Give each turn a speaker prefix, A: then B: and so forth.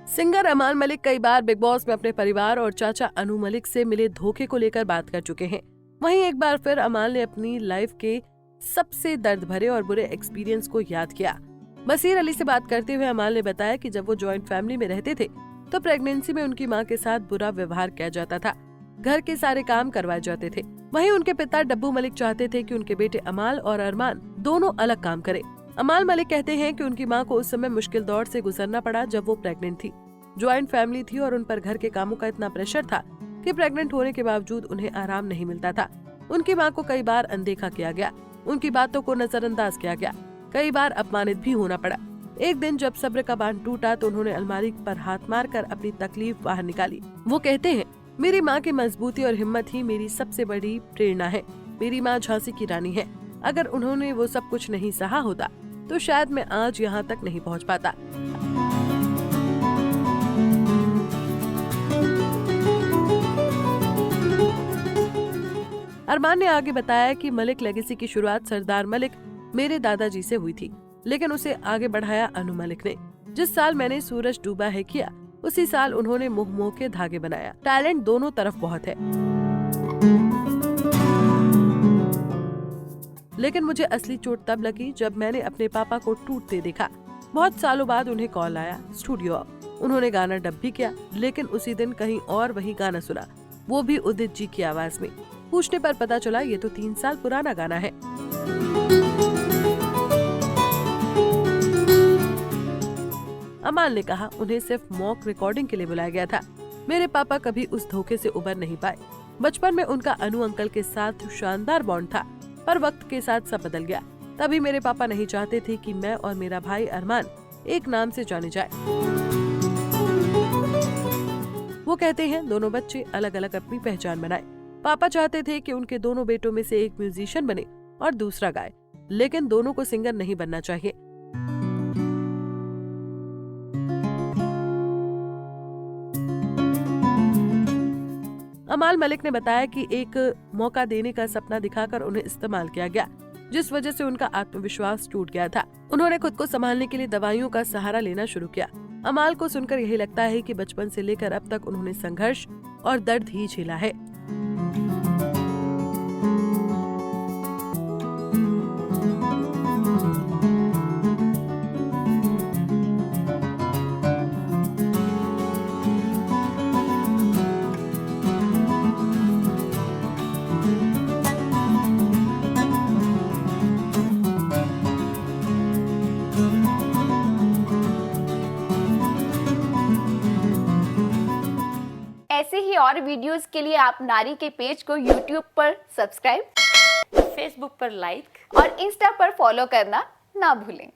A: Singer अमान मलिक कई बार big boss में अपने परिवार और चाचा अनु मलिक से मिले धोखे को लेकर बात कर चुके हैं। वहीं एक बार फिर अमान ने अपनी लाइफ के सबसे दर्द भरे और बुरे एक्सपीरियंस को याद किया। बसीर अली से बात करते हुए अमान ने बताया कि जब वो जॉइंट फैमिली में रहते थे तो प्रेगनेंसी में उनकी मां के साथ बुरा व्यवहार किया जाता था, घर के सारे काम करवाए जाते थे। वहीं उनके पिता डब्बू मलिक चाहते थे कि उनके बेटे अमाल और अरमान दोनों अलग काम करें। अमाल मलिक कहते हैं कि उनकी मां को उस समय मुश्किल दौर से गुजरना पड़ा जब वो प्रेग्नेंट थी। ज्वाइंट फैमिली थी और उन पर घर के कामों का इतना प्रेशर था कि प्रेग्नेंट होने के बावजूद उन्हें आराम नहीं मिलता था। उनकी मां को कई बार अनदेखा किया गया, उनकी बातों को नजरअंदाज किया गया, कई बार अपमानित भी होना पड़ा। एक दिन जब सब्र का बांध टूटा तो उन्होंने अलमारी पर हाथ मारकर अपनी तकलीफ बाहर निकाली। वो कहते हैं, मेरी माँ की मजबूती और हिम्मत ही मेरी सबसे बड़ी प्रेरणा है। मेरी माँ झांसी की रानी है। अगर उन्होंने वो सब कुछ नहीं सहा होता तो शायद मैं आज यहाँ तक नहीं पहुँच पाता। अरमान ने आगे बताया कि मलिक लेगेसी की शुरुआत सरदार मलिक मेरे दादाजी से हुई थी, लेकिन उसे आगे बढ़ाया अनु मलिक ने। जिस साल मैंने सूरज डूबा है किया, उसी साल उन्होंने मुंह मोह के धागे बनाया। टैलेंट दोनों तरफ बहुत है, लेकिन मुझे असली चोट तब लगी जब मैंने अपने पापा को टूटते देखा। बहुत सालों बाद उन्हें कॉल आया स्टूडियो। उन्होंने गाना डब भी किया, लेकिन उसी दिन कहीं और वही गाना सुना, वो भी उदित जी की आवाज में। पूछने पर पता चला ये तो 3 साल पुराना गाना है। अमान ने कहा, उन्हें सिर्फ मॉक रिकॉर्डिंग के लिए बुलाया गया था। मेरे पापा कभी उस धोखे से उबर नहीं पाए। बचपन में उनका अनु अंकल के साथ शानदार बॉन्ड था, पर वक्त के साथ सब बदल गया। तभी मेरे पापा नहीं चाहते थे कि मैं और मेरा भाई अरमान एक नाम से जाने जाए। वो कहते हैं, दोनों बच्चे अलग अलग अपनी पहचान बनाए। पापा चाहते थे कि उनके दोनों बेटों में से एक म्यूजिशियन बने और दूसरा गाए, लेकिन दोनों को सिंगर नहीं बनना चाहिए। अमाल मलिक ने बताया कि एक मौका देने का सपना दिखाकर उन्हें इस्तेमाल किया गया, जिस वजह से उनका आत्मविश्वास टूट गया था। उन्होंने खुद को संभालने के लिए दवाइयों का सहारा लेना शुरू किया। अमाल को सुनकर यही लगता है कि बचपन से लेकर अब तक उन्होंने संघर्ष और दर्द ही झेला है।
B: ऐसे ही और वीडियोस के लिए आप नारी के पेज को YouTube पर सब्सक्राइब,
C: फेसबुक पर लाइक
B: और इंस्टा पर फॉलो करना ना भूलें।